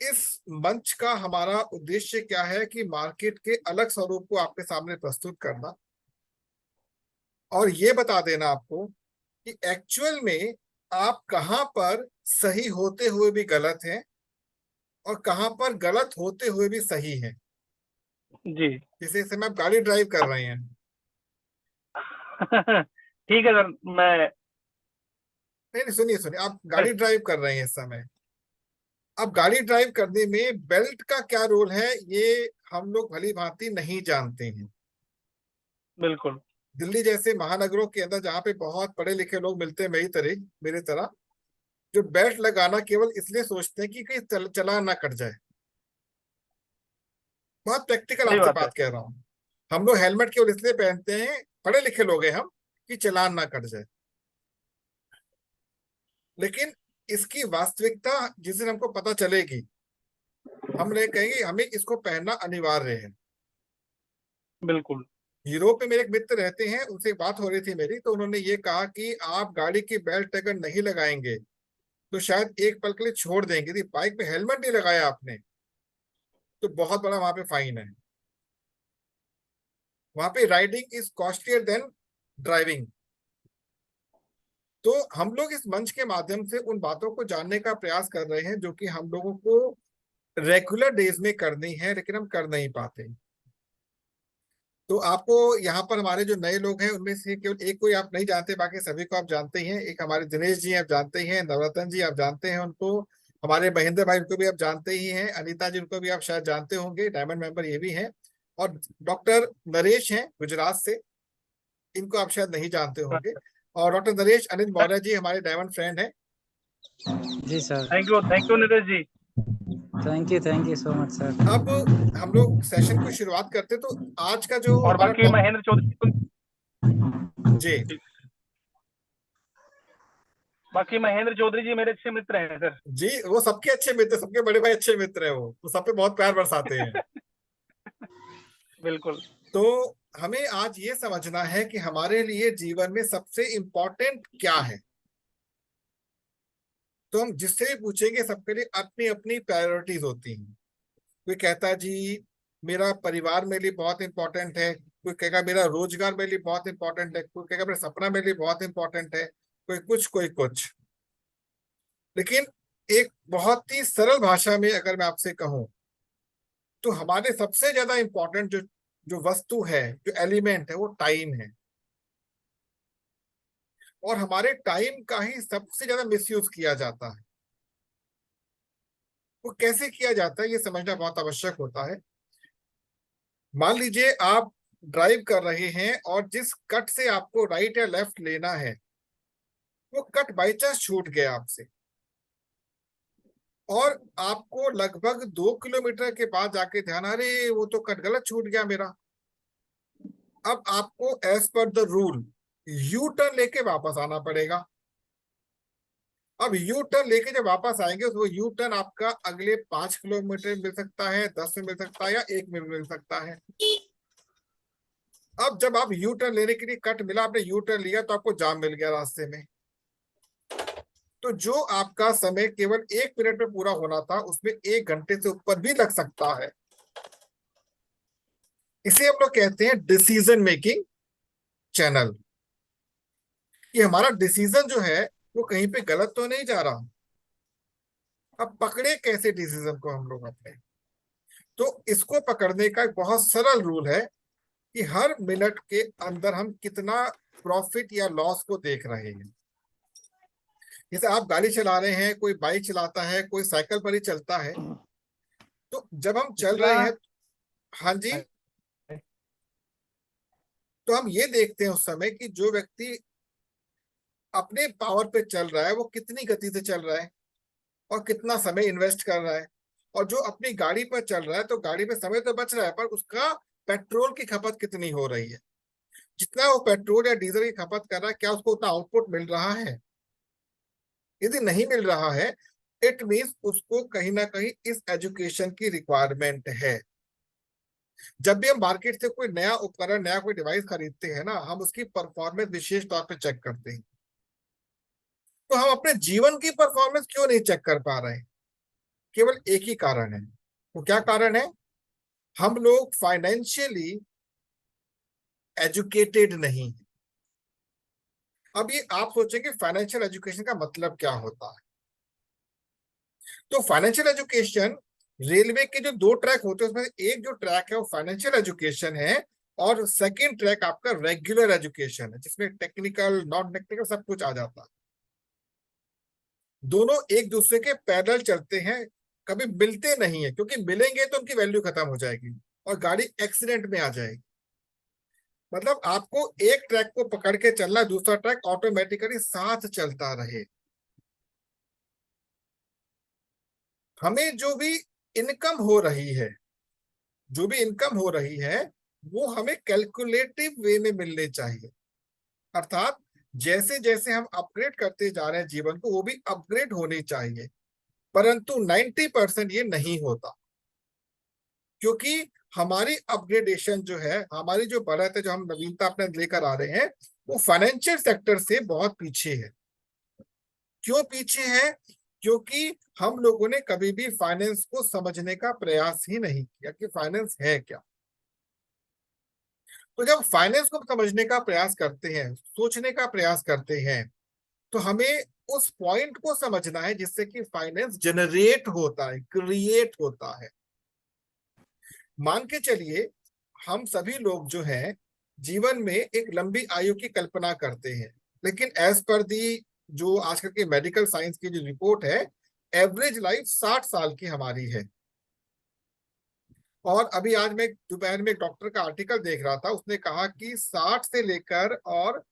इस मंच का हमारा उद्देश्य क्या है कि मार्केट के अलग स्वरूप को आपके सामने प्रस्तुत करना और ये बता देना आपको कि एक्चुअल में आप कहां पर सही होते हुए भी गलत हैं और कहां पर गलत होते हुए भी सही हैं। जी। जैसे इस समय आप गाड़ी ड्राइव कर रहे हैं। ठीक है सर। मैं नहीं नहीं, सुनिए सुनिए, आप गाड़ी ड्राइव कर रहे हैं इस समय। अब गाड़ी ड्राइव करने में बेल्ट का क्या रोल है ये हम लोग भली भांति नहीं जानते हैं। बिल्कुल। दिल्ली जैसे महानगरों के अंदर जहाँ पे बहुत पढ़े लिखे लोग मिलते हैं मेरी तरह, जो बेल्ट लगाना केवल इसलिए सोचते हैं कि कहीं चालान ना कट जाए। बहुत प्रैक्टिकल सही आपसे बात है। बात कह रहा हूँ। हम लोग हेलमेट केवल इसलिए पहनते हैं, पढ़े लिखे लोग हैं हम, कि चालान ना कट जाए। लेकिन इसकी वास्तविकता जिस दिन हमको पता चलेगी, हम लोग कहेंगे हमें इसको पहनना अनिवार्य है। बिल्कुल। यूरोप में मेरे एक मित्र रहते हैं, उनसे एक बात हो रही थी मेरी, तो उन्होंने ये कहा कि आप गाड़ी की बेल्ट अगर नहीं लगाएंगे तो शायद एक पल के लिए छोड़ देंगे। यदि बाइक में हेलमेट नहीं लगाया आपने तो बहुत बड़ा वहां पे फाइन है। वहां पे riding is costlier then driving. तो हम लोग इस मंच के माध्यम से उन बातों को जानने का प्रयास कर रहे हैं जो कि हम लोगों को रेगुलर डेज में करनी है लेकिन हम कर नहीं पाते। तो आपको यहाँ पर हमारे जो नए लोग हैं उनमें से केवल एक कोई आप नहीं जानते, बाकी सभी को आप जानते ही हैं। एक हमारे दिनेश जी आप जानते ही हैं, नवरत्न जी आप जानते हैं उनको, हमारे महेंद्र भाई उनको भी आप जानते ही हैं, अनीता जी उनको भी आप शायद जानते होंगे, डायमंड मेंबर ये भी हैं। और डॉक्टर नरेश हैं गुजरात से, इनको आप शायद नहीं जानते होंगे। और डॉक्टर नरेश अनिल मौर्य जी हमारे डायमंड फ्रेंड हैं। जी sir. Thank you Neeraj ji. Thank you so much sir. अब हम लोग सेशन को शुरुआत करते तो आज का जो और हमारा बाकी महेंद्र चौधरी जी बाकी महेंद्र चौधरी जी मेरे अच्छे मित्र हैं सर। जी, वो सबके अच्छे मित्र, सबके बड़े भाई अच्छे मित्र हैं, वो सब पे बहुत प्यार बरसाते हैं। बिल्कुल। तो हमें आज ये समझना है कि हमारे लिए जीवन में सबसे इंपॉर्टेंट क्या है। तो हम जिससे भी पूछेंगे सबके लिए अपनी अपनी प्रायोरिटीज होती हैं। कोई कहता है जी मेरा परिवार मेरे लिए बहुत इंपॉर्टेंट है, कोई कहेगा मेरा रोजगार मेरे लिए बहुत इंपॉर्टेंट है, कोई कहेगा मेरा सपना मेरे लिए बहुत इंपॉर्टेंट है, कोई कुछ कोई कुछ। लेकिन एक बहुत ही सरल भाषा में अगर मैं आपसे कहूं तो हमारे सबसे ज्यादा इंपॉर्टेंट जो जो वस्तु है, जो एलिमेंट है, वो टाइम है। और हमारे टाइम का ही सबसे ज्यादा मिसयूज किया जाता है। वो कैसे किया जाता है ये समझना बहुत आवश्यक होता है। मान लीजिए आप ड्राइव कर रहे हैं और जिस कट से आपको राइट या लेफ्ट लेना है वो कट बाई चांस छूट गया आपसे, और आपको लगभग 2 किलोमीटर के बाद जाके ध्यान, अरे वो तो कट गलत छूट गया मेरा। अब आपको as per the rule U turn लेके वापस आना पड़ेगा। अब यू टर्न लेके जब वापस आएंगे तो वो यू टर्न आपका अगले 5 किलोमीटर मिल सकता है, 10 में मिल सकता है, या 1 में मिल सकता है। अब जब आप यू टर्न लेने के लिए कट मिला, आपने यू टर्न लिया तो आपको जाम मिल गया रास्ते में। तो जो आपका समय केवल 1 मिनट में पूरा होना था उसमें 1 घंटे से ऊपर भी लग सकता है। इसे हम लोग कहते हैं डिसीजन मेकिंग चैनल। कि हमारा डिसीजन जो है वो कहीं पे गलत तो नहीं जा रहा। अब पकड़े कैसे डिसीजन को हम लोग अपने, तो इसको पकड़ने का एक बहुत सरल रूल है कि हर मिनट के अंदर हम कितना प्रॉफिट या लॉस को देख रहे हैं। जैसे आप गाड़ी चला रहे हैं, कोई बाइक चलाता है, कोई साइकिल पर ही चलता है, तो जब हम चल कितना। रहे हैं, हाँ जी, तो हम ये देखते हैं उस समय कि जो व्यक्ति अपने पावर पे चल रहा है वो कितनी गति से चल रहा है और कितना समय इन्वेस्ट कर रहा है। और जो अपनी गाड़ी पर चल रहा है तो गाड़ी पे समय तो बच रहा है पर उसका पेट्रोल की खपत कितनी हो रही है। जितना वो पेट्रोल या डीजल की खपत कर रहा है क्या उसको उतना आउटपुट मिल रहा है। यदि नहीं मिल रहा है इट मीन्स उसको कहीं ना कहीं इस एजुकेशन की रिक्वायरमेंट है। जब भी हम मार्केट से कोई नया उपकरण, नया कोई डिवाइस खरीदते हैं ना, हम उसकी परफॉर्मेंस विशेष तौर पे चेक करते हैं। तो हम अपने जीवन की परफॉर्मेंस क्यों नहीं चेक कर पा रहे हैं? केवल एक ही कारण है। वो क्या कारण है? हम लोग फाइनेंशियली एजुकेटेड नहीं हैं। अब ये आप सोचेंगे फाइनेंशियल एजुकेशन का मतलब क्या होता है। तो फाइनेंशियल एजुकेशन, रेलवे के जो दो ट्रैक होते हैं उसमें से एक जो ट्रैक है वो फाइनेंशियल एजुकेशन है, और सेकंड ट्रैक आपका रेगुलर एजुकेशन है, जिसमें टेक्निकल नॉन टेक्निकल सब कुछ आ जाता है। दोनों एक दूसरे के पैरेलल चलते हैं, कभी मिलते नहीं है, क्योंकि मिलेंगे तो उनकी वैल्यू खत्म हो जाएगी और गाड़ी एक्सीडेंट में आ जाएगी। मतलब आपको एक ट्रैक को पकड़ के चलना है, दूसरा ट्रैक ऑटोमेटिकली साथ चलता रहे। हमें जो भी इनकम हो रही है, जो भी इनकम हो रही है, वो हमें कैलकुलेटिव वे में मिलने चाहिए। अर्थात जैसे जैसे हम अपग्रेड करते जा रहे हैं जीवन को, वो भी अपग्रेड होनी चाहिए। परंतु 90% ये नहीं होता, क्योंकि हमारी अपग्रेडेशन जो है, हमारी जो बढ़त है, जो हम नवीनता अपने लेकर आ रहे हैं, वो फाइनेंशियल सेक्टर से बहुत पीछे है। क्यों पीछे है? क्योंकि हम लोगों ने कभी भी फाइनेंस को समझने का प्रयास ही नहीं किया कि फाइनेंस है क्या। तो जब फाइनेंस को समझने का प्रयास करते हैं, सोचने का प्रयास करते हैं, तो हमें उस पॉइंट को समझना है जिससे कि फाइनेंस जनरेट होता है, क्रिएट होता है। मान के चलिए, हम सभी लोग जो हैं जीवन में एक लंबी आयु की कल्पना करते हैं, लेकिन एज पर दी जो आजकल की मेडिकल साइंस की जो रिपोर्ट है, एवरेज लाइफ 60 साल की हमारी है। और अभी आज मैं दोपहर में एक डॉक्टर का आर्टिकल देख रहा था, उसने कहा कि 60 से लेकर और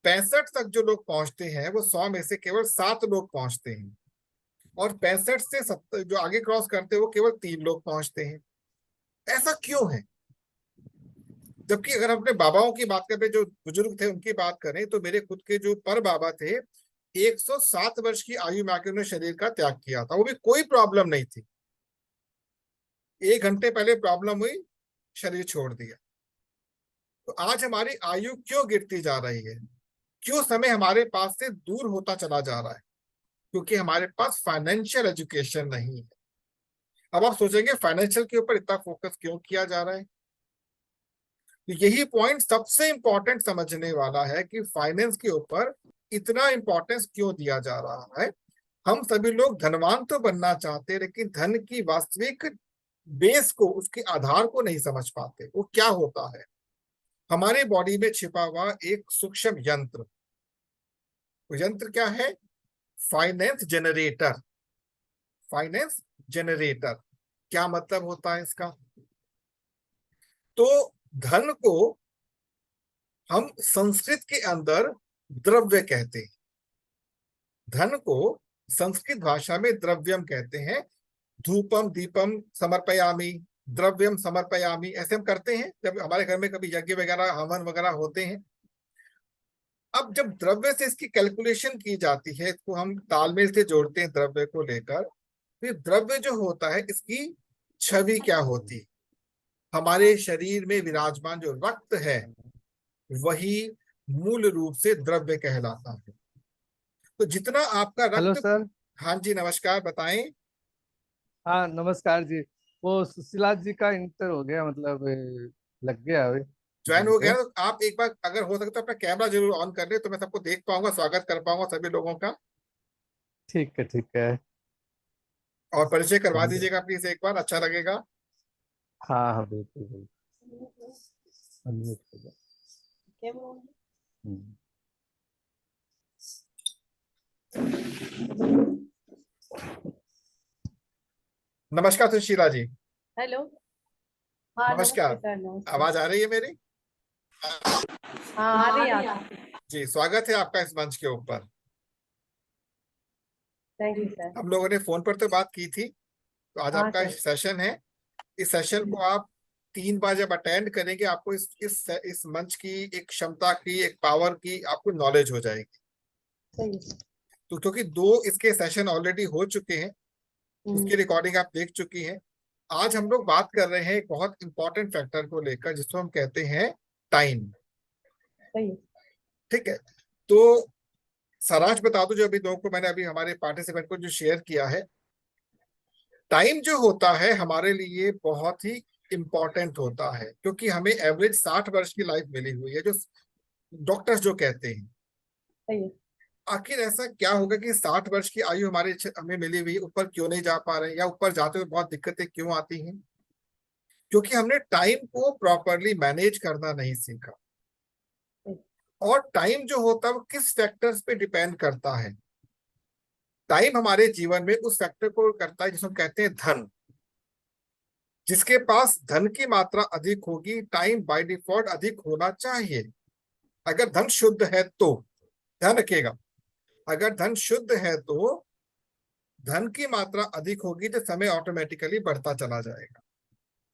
65 तक जो लोग पहुंचते हैं, वो 100 में से केवल 7 लोग पहुंचते हैं, और 65 से 70 जो आगे क्रॉस करते हैं वो केवल 3 लोग पहुंचते हैं। ऐसा क्यों है? जबकि अगर हम अपने बाबाओं की बात करें, जो बुजुर्ग थे उनकी बात करें, तो मेरे खुद के जो पर बाबा थे, 107 वर्ष की आयु में आके उन्होंने शरीर का त्याग किया था, वो भी कोई प्रॉब्लम नहीं थी। 1 घंटे पहले प्रॉब्लम हुई, शरीर छोड़ दिया। तो आज हमारी आयु क्यों गिरती जा रही है? क्यों समय हमारे पास से दूर होता चला जा रहा है? क्योंकि हमारे पास फाइनेंशियल एजुकेशन नहीं है। अब आप सोचेंगे फाइनेंशियल के ऊपर इतना फोकस क्यों किया जा रहा है? तो यही पॉइंट सबसे इंपॉर्टेंट समझने वाला है कि फाइनेंस के ऊपर इतना इंपॉर्टेंस क्यों दिया जा रहा है। हम सभी लोग धनवान तो बनना चाहते हैं, लेकिन धन की वास्तविक बेस को, उसके आधार को नहीं समझ पाते। वो क्या होता है? हमारे बॉडी में छिपा हुआ एक सूक्ष्म यंत्र। वो यंत्र क्या है? Finance generator. फाइनेंस जनरेटर क्या मतलब होता है इसका? तो धन को हम संस्कृत के अंदर द्रव्य कहते हैं। धन को संस्कृत भाषा में द्रव्यम कहते हैं। धूपम दीपम समर्पयामि, द्रव्यम समर्पयामि, ऐसे हम करते हैं जब हमारे घर में कभी यज्ञ वगैरह, हवन वगैरह होते हैं। अब जब द्रव्य से इसकी कैलकुलेशन की जाती है, इसको हम तालमेल से जोड़ते हैं द्रव्य को लेकर, फिर द्रव्य जो होता है, इसकी छवि क्या होती है? हमारे शरीर में विराजमान जो रक्त है, वही मूल रूप से द्रव्य कहलाता है। तो जितना आपका हेलो रक्त। सर। हाँ जी, नमस्कार, बताएं। हाँ नमस्कार जी। वो सुशीला जी का इंटर हो गया, मतलब लग गया अभी ज्वाइन जूम हो गया पे। तो आप एक बार अगर हो सके तो अपना कैमरा जरूर ऑन कर ले, तो मैं सबको देख पाऊंगा, स्वागत कर पाऊंगा सभी लोगों का। ठीक है ठीक है। और परिचय करवा धन्यवाद। दीजिएगा प्लीज, एक बार अच्छा लगेगा। हाँ हाँ बिल्कुल बिल्कुल। अनम्यूट हो गया। हम्म। नमस्कार सुशीला जी। हेलो। हाँ नमस्कार। नमस्ते सर, नमस्ते। आवाज आ रही है मेरी? हाँ आ रही है आपकी। जी, स्वागत है आपका इस मंच के ऊपर। Thank you sir. हम लोगों ने फोन पर तो बात की थी, तो आज हाँ आपका सर। सेशन है। इस सेशन को आप 3 बार जब अटेंड करेंगे, आपको इस मंच की एक क्षमता की, एक पावर की आपको नॉलेज हो जाएगी। सही है। तो क्योंकि 2 इसके सेशन ऑलरेडी हो चुके हैं, उसकी हम्म, रिकॉर्डिंग आप देख चुकी हैं। आज हम लोग बात कर रहे हैं एक बहुत इंपॉर्टेंट फैक्टर को लेकर, जिसको हम कहते हैं टाइम। सही है। ठीक है। तो सारांश बता दूं जो अभी लोगों को मैंने अभी हमारे पार्टिसिपेंट को जो शेयर किया है, टाइम जो होता है हमारे लिए बहुत ही इंपॉर्टेंट होता है, क्योंकि हमें एवरेज 60 वर्ष की लाइफ मिली हुई है, जो डॉक्टर्स जो कहते हैं। सही है। आखिर ऐसा क्या होगा कि 60 वर्ष की आयु हमें मिली हुई, ऊपर क्यों नहीं जा पा रहे हैं, या ऊपर जाते हुए बहुत दिक्कतें क्यों आती हैं? क्योंकि हमने टाइम को प्रॉपरली मैनेज करना नहीं सीखा। और टाइम जो होता है वो किस फैक्टर्स पे डिपेंड करता है? टाइम हमारे जीवन में उस फैक्टर को करता है जिसको हम कहते हैं धन। जिसके पास धन की मात्रा अधिक होगी, टाइम बाय डिफॉल्ट अधिक होना चाहिए। अगर धन शुद्ध है तो, ध्यान रखिएगा, अगर धन शुद्ध है तो धन की मात्रा अधिक होगी तो समय ऑटोमेटिकली बढ़ता चला जाएगा।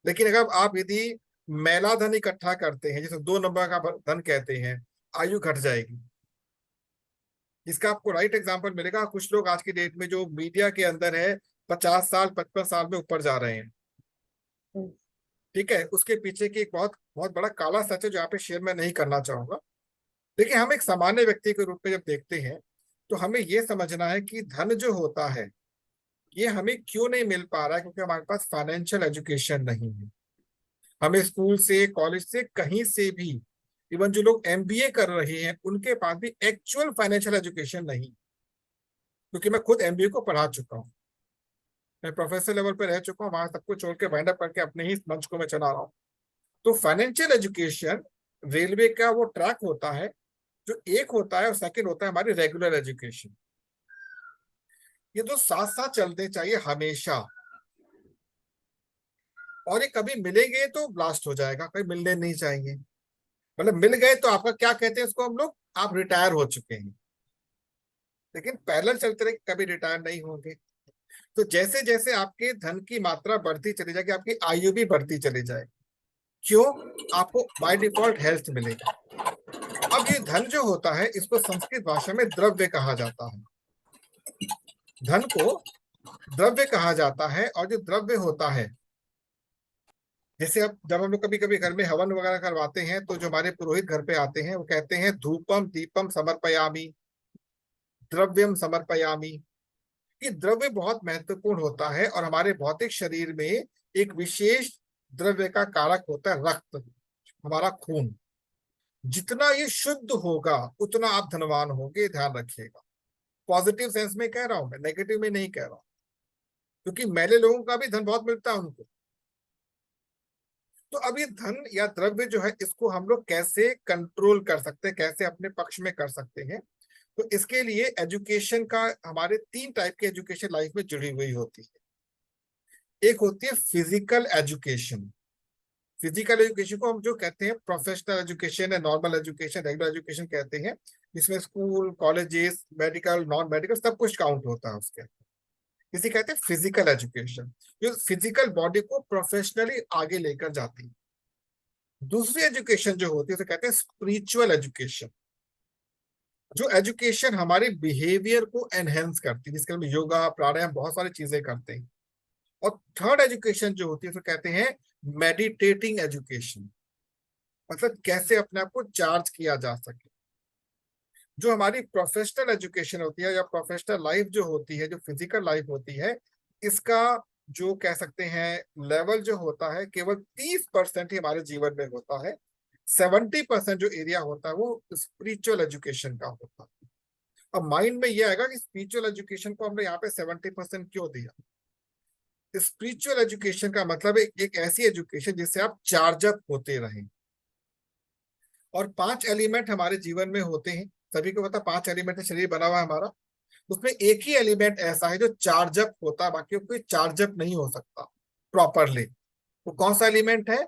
लेकिन अगर आप यदि मैला धन इकट्ठा करते हैं, जिसे 2 नंबर का धन कहते हैं, आयु घट जाएगी। इसका आपको राइट एग्जांपल मिलेगा। कुछ लोग आज की डेट में जो मीडिया के अंदर है 50 साल 55 साल में ऊपर जा रहे हैं। ठीक है, उसके पीछे की एक बहुत बहुत बड़ा काला सच है जो यहाँ पे शेयर मैं नहीं करना चाहूंगा। लेकिन हम एक सामान्य व्यक्ति के रूप में जब देखते हैं तो हमें यह समझना है कि धन जो होता है ये हमें क्यों नहीं मिल पा रहा है, क्योंकि हमारे पास फाइनेंशियल एजुकेशन नहीं है। हमें स्कूल से, कॉलेज से, कहीं से भी, इवन जो लोग एमबीए कर रहे हैं उनके पास भी एक्चुअल फाइनेंशियल एजुकेशन नहीं। क्योंकि मैं खुद एमबीए को पढ़ा चुका हूँ, मैं प्रोफेसर लेवल पे रह चुका हूँ, वहां सबको छोड़ के वाइंड अप करके अपने ही मंच को मैं चला रहा हूँ। तो फाइनेंशियल एजुकेशन रेलवे का वो ट्रैक होता है जो एक होता है, और सेकंड होता है हमारी रेगुलर एजुकेशन। ये दो साथ साथ चलते चाहिए हमेशा। और ये कभी मिलेंगे तो ब्लास्ट हो जाएगा, कभी मिलने नहीं चाहिए। मतलब मिल गए तो आपका क्या कहते हैं इसको हम लोग, आप रिटायर हो चुके हैं। लेकिन पैरेलल चलते रहे, कभी रिटायर नहीं होंगे। तो जैसे जैसे आपके धन की मात्रा बढ़ती चली जाएगी, आपकी आयु भी बढ़ती चली जाएगी। क्यों? आपको बाय डिफॉल्ट हेल्थ मिलेगा। अब ये धन जो होता है इसको संस्कृत भाषा में द्रव्य कहा जाता है। धन को द्रव्य कहा जाता है। और जो द्रव्य होता है, जैसे अब जब हम लोग कभी कभी घर में हवन वगैरह करवाते हैं तो जो हमारे पुरोहित घर पे आते हैं वो कहते हैं धूपम दीपम समर्पयामि, द्रव्यम समर्पयामि। कि द्रव्य बहुत महत्वपूर्ण होता है और हमारे भौतिक शरीर में एक विशेष द्रव्य का कारक होता है रक्त, हमारा खून। जितना ये शुद्ध होगा उतना आप धनवान होंगे, ध्यान रखिएगा। पॉजिटिव सेंस में कह रहा हूं मैं, नेगेटिव में नहीं कह रहा हूं। क्योंकि मैले लोगों का भी धन बहुत मिलता है उनको। तो अब ये धन या द्रव्य जो है इसको हम लोग कैसे कंट्रोल कर सकते हैं, कैसे अपने पक्ष में कर सकते हैं? तो इसके लिए एजुकेशन का, हमारे 3 टाइप की एजुकेशन लाइफ में जुड़ी हुई होती है। एक होती है फिजिकल एजुकेशन। फिजिकल एजुकेशन को हम जो कहते हैं प्रोफेशनल एजुकेशन है, नॉर्मल एजुकेशन, रेगुलर एजुकेशन कहते हैं। जिसमें school, colleges, medical, non medical सब कुछ काउंट होता है उसके। इसे कहते हैं फिजिकल एजुकेशन, जो फिजिकल बॉडी को प्रोफेशनली आगे लेकर जाती है। दूसरी एजुकेशन जो होती है उसे कहते हैं स्पिरिचुअल एजुकेशन, जो एजुकेशन हमारे बिहेवियर को एनहेंस करती है, जिसके हम योगा, प्राणायाम, बहुत सारी चीजें करते हैं। और थर्ड एजुकेशन जो होती है उसे कहते हैं मेडिटेटिंग एजुकेशन, मतलब कैसे अपने आप को चार्ज किया जा सके। जो हमारी प्रोफेशनल एजुकेशन होती है या प्रोफेशनल लाइफ जो होती है, जो फिजिकल लाइफ होती है, इसका जो कह सकते हैं लेवल जो होता है केवल 30% ही हमारे जीवन में होता है। 70% जो एरिया होता है वो स्पिरिचुअल एजुकेशन का होता है। अब माइंड में ये आएगा कि स्पिरिचुअल एजुकेशन को हमने यहाँ पे 70% क्यों दिया? स्पिरिचुअल एजुकेशन का मतलब एक ऐसी एजुकेशन जिससे आप चार्ज अप होते रहें। और 5 एलिमेंट हमारे जीवन में होते हैं, सभी को पता 5 एलिमेंट से शरीर बना हुआ है हमारा। उसमें एक ही एलिमेंट ऐसा है जो चार्ज अप होता है, बाकी कोई चार्ज अप नहीं हो सकता प्रॉपरली। वो कौन सा एलिमेंट है?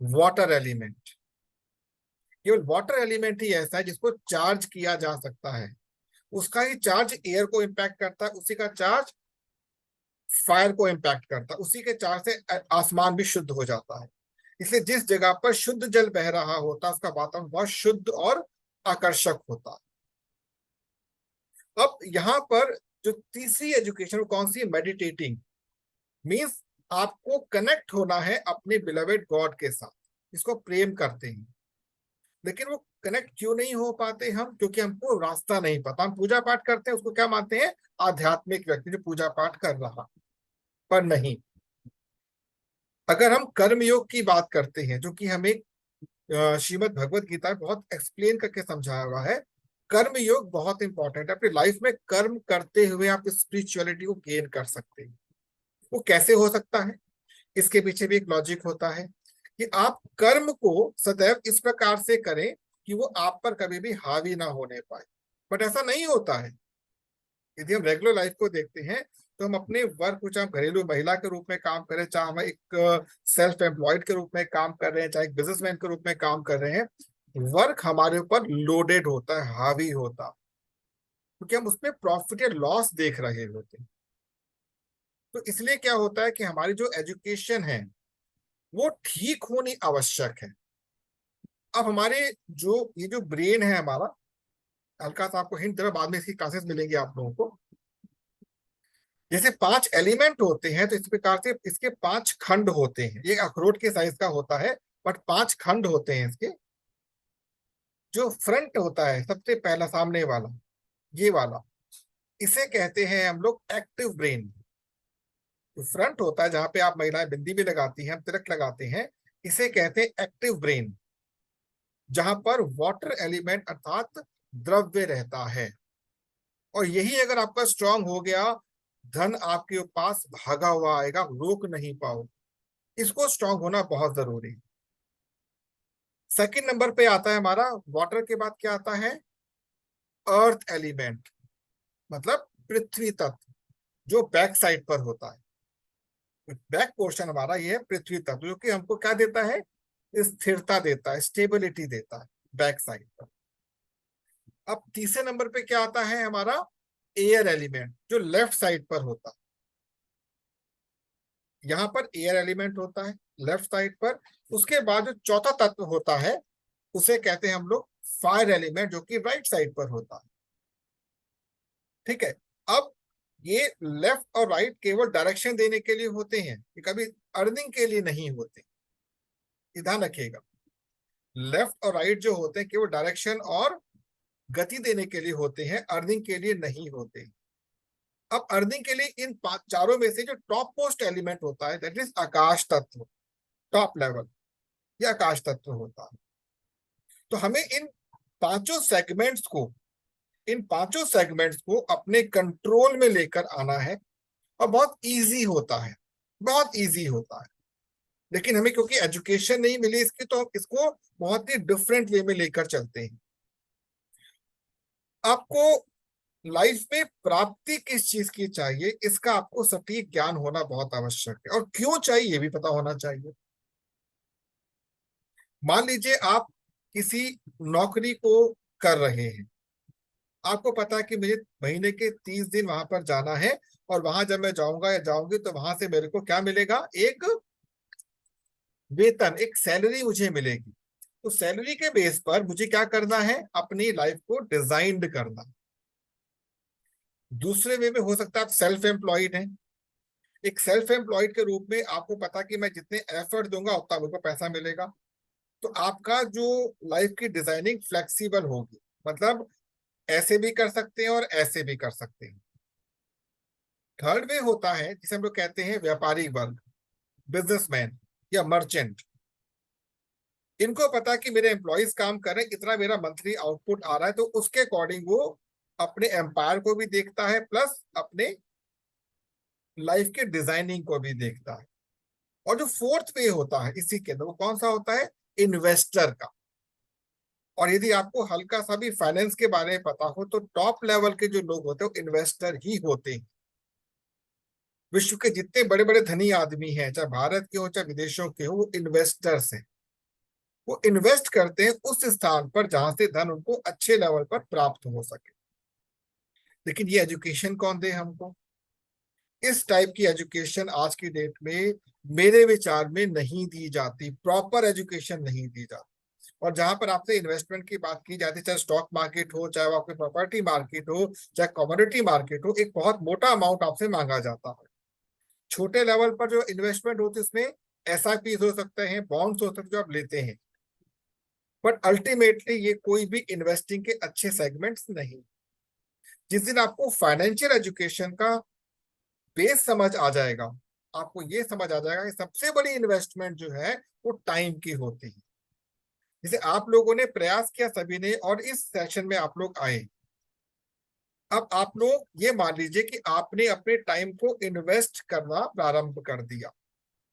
Water element. केवल वाटर एलिमेंट ही ऐसा है जिसको चार्ज किया जा सकता है। उसका ही चार्ज एयर को इम्पैक्ट करता है, उसी का चार्ज फायर को इम्पैक्ट करता है, उसी के चार्ज से आसमान भी शुद्ध हो जाता है। इसलिए जिस जगह पर शुद्ध जल बह रहा होता है उसका वातावरण बहुत शुद्ध और आकर्षक होता है। अब यहाँ पर जो तीसरी एजुकेशन वो कौन सी है? मेडिटेटिंग। मीन्स आपको कनेक्ट होना है अपने बिलवेड गॉड के साथ, इसको प्रेम करते हैं। लेकिन वो कनेक्ट क्यों नहीं हो पाते हम? क्योंकि हमको रास्ता नहीं पता। हम पूजा पाठ करते हैं, उसको क्या मानते हैं? आध्यात्मिक व्यक्ति जो पूजा पाठ कर रहा। पर नहीं। अगर हम कर्मयोग की बात करते हैं, जो कि हमें श्रीमद् भगवत गीता में बहुत एक्सप्लेन करके समझाया हुआ है, कर्म योग बहुत इंपॉर्टेंट है। अपनी लाइफ में कर्म करते हुए आप स्पिरिचुअलिटी को गेन कर सकते हैं। वो कैसे हो सकता है, इसके पीछे भी एक लॉजिक होता है कि आप कर्म को सदैव इस प्रकार से करें कि वो आप पर कभी भी हावी ना होने पाए। बट ऐसा नहीं होता है। यदि हम रेगुलर लाइफ को देखते हैं तो हम अपने वर्क, चाहे हम घरेलू महिला के रूप में काम करें, चाहे हम एक सेल्फ एम्प्लॉयड के रूप में काम कर रहे हैं, चाहे एक बिजनेसमैन के रूप में काम कर रहे हैं, वर्क हमारे ऊपर लोडेड होता है, हावी होता है, क्योंकि हम उसमें प्रॉफिट या लॉस देख रहे होते हैं। तो इसलिए क्या होता है कि हमारी जो एजुकेशन है वो ठीक होनी आवश्यक है। अब हमारे ये जो ब्रेन है हमारा, हल्का सा आपको हिंट दे रहा, बाद में इसकी क्लासेस मिलेंगी आप लोगों को। जैसे 5 एलिमेंट होते हैं तो इस प्रकार से इसके 5 खंड होते हैं। ये अखरोट के साइज का होता है, बट 5 खंड होते हैं इसके। जो फ्रंट होता है, सबसे पहला सामने वाला, ये वाला, इसे कहते हैं हम लोग एक्टिव ब्रेन। जो फ्रंट होता है, जहां पे आप महिलाएं बिंदी भी लगाती हैं, तिलक लगाते हैं, इसे कहते हैं एक्टिव ब्रेन, जहां पर वाटर एलिमेंट अर्थात द्रव्य रहता है। और यही अगर आपका स्ट्रांग हो गया, धन आपके पास भागा हुआ आएगा, रोक नहीं पाओ। इसको स्ट्रांग होना बहुत जरूरी है। सेकंड नंबर पे आता है हमारा, वाटर के बाद क्या आता है, अर्थ एलिमेंट, मतलब पृथ्वी तत्व, जो बैक साइड पर होता है। बैक पोर्शन हमारा ये है पृथ्वी तत्व, जो कि हमको क्या देता है, स्थिरता देता है, स्टेबिलिटी देता है बैक साइड पर। अब तीसरे नंबर पे क्या आता है हमारा, एयर एलिमेंट, जो लेफ्ट साइड पर होता है। यहां पर एयर एलिमेंट होता है लेफ्ट साइड पर। उसके बाद जो चौथा तत्व होता है उसे कहते हैं हम लोग फायर एलिमेंट, जो कि राइट साइड पर होता है। ठीक है। अब ये लेफ्ट और राइट केवल डायरेक्शन देने के लिए होते हैं, ये कभी अर्निंग के लिए नहीं होते, ये ध्यान रखिएगा। लेफ्ट और राइट जो होते हैं केवल डायरेक्शन और गति देने के लिए होते हैं, अर्निंग के लिए नहीं होते। अब अर्निंग के लिए इन चारों में से जो टॉप मोस्ट एलिमेंट होता है, दैट इज आकाश तत्व, टॉप लेवल, ये आकाश तत्व होता है। तो हमें इन पांचों सेगमेंट्स को अपने कंट्रोल में लेकर आना है। और बहुत इजी होता है, बहुत इजी होता है। लेकिन हमें क्योंकि एजुकेशन नहीं मिली इसकी, तो हम इसको बहुत ही डिफरेंट वे में लेकर चलते हैं। आपको लाइफ में प्राप्ति किस चीज की चाहिए, इसका आपको सटीक ज्ञान होना बहुत आवश्यक है, और क्यों चाहिए ये भी पता होना चाहिए। मान लीजिए आप किसी नौकरी को कर रहे हैं, आपको पता है कि मुझे महीने के 30 दिन वहां पर जाना है, और वहां जब मैं जाऊंगा या जाऊंगी तो वहां से मेरे को क्या मिलेगा, एक वेतन, एक सैलरी मुझे मिलेगी। तो सैलरी के बेस पर मुझे क्या करना है, अपनी लाइफ को डिजाइंड करना। दूसरे वे में हो सकता है आप सेल्फ एम्प्लॉयड हैं। एक सेल्फ एम्प्लॉयड के रूप में आपको पता कि मैं जितने एफर्ट दूंगा उतना मेरे को पैसा मिलेगा। तो आपका जो लाइफ की डिजाइनिंग फ्लेक्सिबल होगी, मतलब ऐसे भी कर सकते हैं और ऐसे भी कर सकते हैं। थर्ड वे होता है जिसे हम लोग कहते हैं व्यापारी वर्ग, बिजनेसमैन या मर्चेंट। इनको पता कि मेरे एम्प्लॉयज काम कर रहे हैं, इतना मेरा मंथली आउटपुट आ रहा है, तो उसके अकॉर्डिंग वो अपने एम्पायर को भी देखता है, प्लस अपने लाइफ के डिजाइनिंग को भी देखता है। और जो फोर्थ वे होता है इसी के अंदर, वो कौन सा होता है, इन्वेस्टर का। और यदि आपको हल्का सा भी फाइनेंस के बारे में पता हो, तो टॉप लेवल के जो लोग होते हैं वो इन्वेस्टर ही होते हैं। विश्व के जितने बड़े बड़े धनी आदमी हैं, चाहे भारत के हो चाहे विदेशों के हो, वो इन्वेस्टर्स हैं। वो इन्वेस्ट करते हैं उस स्थान पर जहां से धन उनको अच्छे लेवल पर प्राप्त हो सके। लेकिन ये एजुकेशन कौन दे हमको, इस टाइप की एजुकेशन आज की डेट में मेरे विचार में नहीं दी जाती, प्रॉपर एजुकेशन नहीं दी जाती। और जहां पर आपसे इन्वेस्टमेंट की बात की जाती है, चाहे स्टॉक मार्केट हो, चाहे आपकी प्रॉपर्टी मार्केट हो, चाहे कमोडिटी मार्केट हो, एक बहुत मोटा अमाउंट आपसे मांगा जाता है। छोटे लेवल पर जो इन्वेस्टमेंट होती है उसमें SIP हो सकते हैं, बॉन्ड्स हो सकते हैं जो आप लेते हैं, बट अल्टीमेटली ये कोई भी इन्वेस्टिंग के अच्छे सेगमेंट्स नहीं। जिस दिन आपको फाइनेंशियल एजुकेशन का बेस समझ आ जाएगा, आपको ये समझ आ जाएगा कि सबसे बड़ी इन्वेस्टमेंट जो है वो टाइम की होती है। जैसे आप लोगों ने प्रयास किया सभी ने, और इस सेशन में आप लोग आए। अब आप लोग ये मान लीजिए कि आपने अपने टाइम को इन्वेस्ट करना प्रारंभ कर दिया।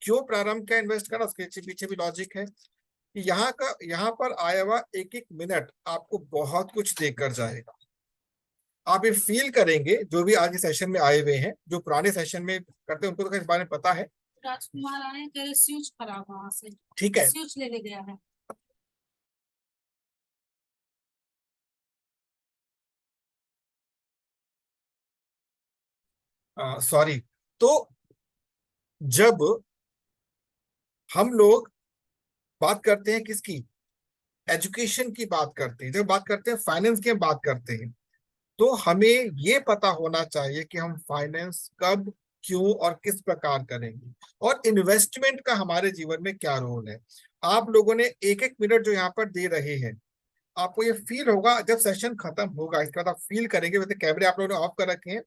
क्यों प्रारंभ किया इन्वेस्ट करना, उसके पीछे भी लॉजिक है कि यहाँ पर आया हुआ एक एक मिनट आपको बहुत कुछ देकर जाएगा। आप ये फील करेंगे, जो भी आज के सेशन में आए हुए हैं, जो पुराने सेशन में करते हैं उनको तो इस बारे में पता है। राजकुमार आए, कह रहे स्विच खराब वहां से, ठीक है, स्विच लेने गया है। सॉरी। तो जब हम लोग बात करते हैं किसकी, एजुकेशन की बात करते हैं, जब बात करते हैं फाइनेंस की बात करते हैं, तो हमें ये पता होना चाहिए कि हम फाइनेंस कब, क्यों और किस प्रकार करेंगे, और इन्वेस्टमेंट का हमारे जीवन में क्या रोल है। आप लोगों ने एक एक मिनट जो यहाँ पर दे रहे हैं, आपको ये फील होगा जब सेशन खत्म होगा, इसके बाद आप फील करेंगे। वैसे कैमरे आप लोगों ने ऑफ कर रखे हैं,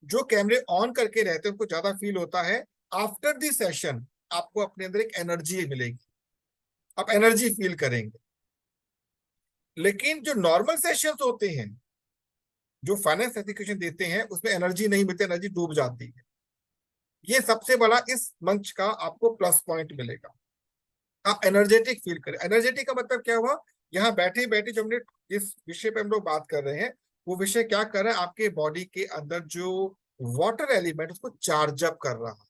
जो कैमरे ऑन करके रहते हैं उनको ज्यादा फील होता है। आफ्टर दी सेशन आपको अपने अंदर एक एनर्जी मिलेगी, आप एनर्जी फील करेंगे। लेकिन जो नॉर्मल सेशंस होते हैं, जो फाइनेंस एजुकेशन देते हैं, उसमें एनर्जी नहीं मिलती, एनर्जी डूब जाती है। ये सबसे बड़ा इस मंच का आपको प्लस पॉइंट मिलेगा, आप एनर्जेटिक फील करें। एनर्जेटिक का मतलब क्या हुआ, यहाँ बैठे बैठे जो हमने जिस विषय पे हम लोग बात कर रहे हैं, वो विषय क्या कर रहा है, आपके बॉडी के अंदर जो वाटर एलिमेंट उसको चार्ज अप कर रहा है,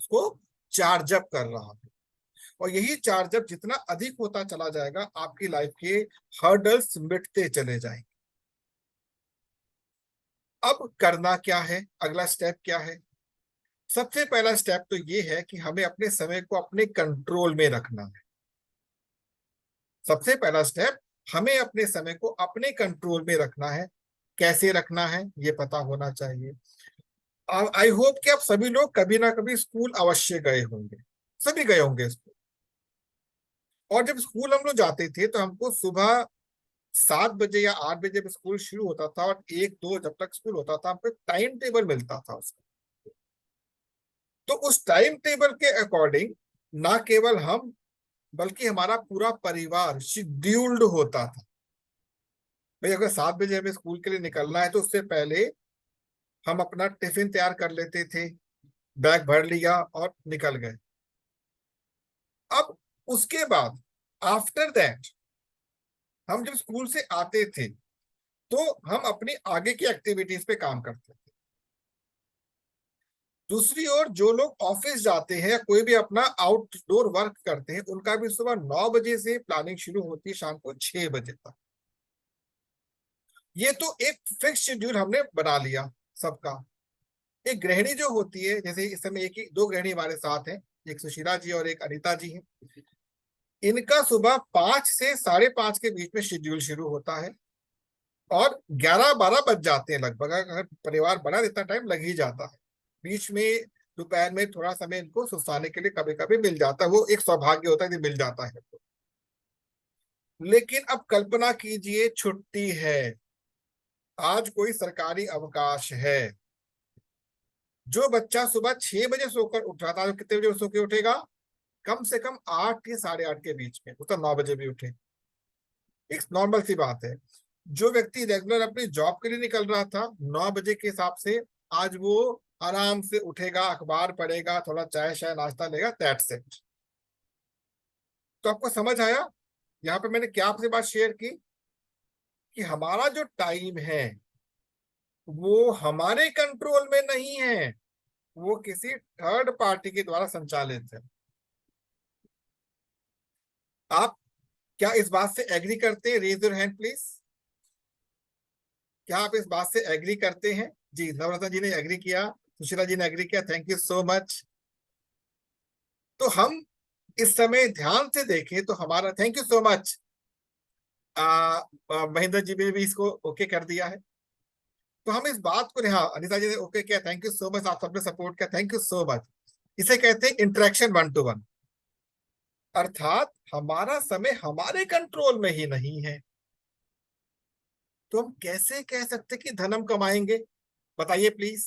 उसको चार्ज अप कर रहा है। और यही चार्ज अप जितना अधिक होता चला जाएगा, आपकी लाइफ के हर्डल्स मिटते चले जाएंगे। अब करना क्या है, अगला स्टेप क्या है। सबसे पहला स्टेप तो ये है कि हमें अपने समय को अपने कंट्रोल में रखना है। सबसे पहला स्टेप, हमें अपने समय को अपने कंट्रोल में रखना है। कैसे रखना है ये पता होना चाहिए। आई होप कि आप सभी लोग कभी ना कभी स्कूल अवश्य गए होंगे, सभी गए होंगे स्कूल। और जब स्कूल हम लोग जाते थे तो हमको सुबह 7 बजे या 8 बजे में स्कूल शुरू होता था, और 1 2 जब तक स्कूल होता था, हमको टाइम टेबल मिलता था उसका। तो उस टाइम टेबल के अकॉर्डिंग ना केवल हम बल्कि हमारा पूरा परिवार शेड्यूल्ड होता था। भाई अगर 7 बजे हमें स्कूल के लिए निकलना है तो उससे पहले हम अपना टिफिन तैयार कर लेते थे, बैग भर लिया और निकल गए। अब उसके बाद आफ्टर दैट हम जब स्कूल से आते थे तो हम अपनी आगे की एक्टिविटीज पे काम करते थे। दूसरी ओर जो लोग ऑफिस जाते हैं या कोई भी अपना आउटडोर वर्क करते हैं, उनका भी सुबह 9 बजे से प्लानिंग शुरू होती है, शाम को 6 बजे तक। ये तो एक फिक्स शेड्यूल हमने बना लिया सबका। एक गृहिणी जो होती है, जैसे इस समय एक ही 2 गृहिणी हमारे साथ हैं, एक सुशीला जी और एक अनीता जी हैं। इनका सुबह 5 से 5:30 के बीच में शेड्यूल शुरू होता है, और 11-12 बज जाते हैं लगभग। अगर परिवार बड़ा इतना टाइम लग ही जाता है। बीच में दोपहर में थोड़ा समय इनको सुस्ताने के लिए कभी कभी मिल जाता है, वो एक सौभाग्य होता है कि मिल जाता है। लेकिन अब कल्पना कीजिए छुट्टी है, आज कोई सरकारी अवकाश है। जो बच्चा सुबह 6 बजे सोकर उठ रहा था, तो कितने बजे सो के उठेगा, कम से कम 8 या 8:30 के बीच में, तो 9 बजे भी उठे। एक नॉर्मल सी बात है। जो व्यक्ति रेगुलर अपनी जॉब के लिए निकल रहा था 9 बजे के हिसाब से, आज वो आराम से उठेगा, अखबार पढ़ेगा, थोड़ा चाय शाय नाश्ता लेगा, दैट्स इट। तो आपको समझ आया यहाँ पे मैंने क्या आपसे बात शेयर की, कि हमारा जो टाइम है वो हमारे कंट्रोल में नहीं है, वो किसी थर्ड पार्टी के द्वारा संचालित है। आप क्या इस बात से एग्री करते हैं? Raise your hand please. क्या आप इस बात से एग्री करते हैं? जी, नवरत्न जी ने एग्री किया, सुशीला जी ने एग्री किया, थैंक यू सो मच। तो हम इस समय ध्यान से देखें तो हमारा, thank you so much, Mahendra ji ने भी इसको ओके कर दिया है। तो हम इस बात को, हाँ अनिता जी ने ओके किया, थैंक यू सो मच, आप सबने सपोर्ट किया, थैंक यू सो मच। इसे कहते हैं इंटरेक्शन 1-to-1, अर्थात हमारा समय हमारे कंट्रोल में ही नहीं है। तो हम कैसे कह सकते कि धन हम कमाएंगे, बताइए please.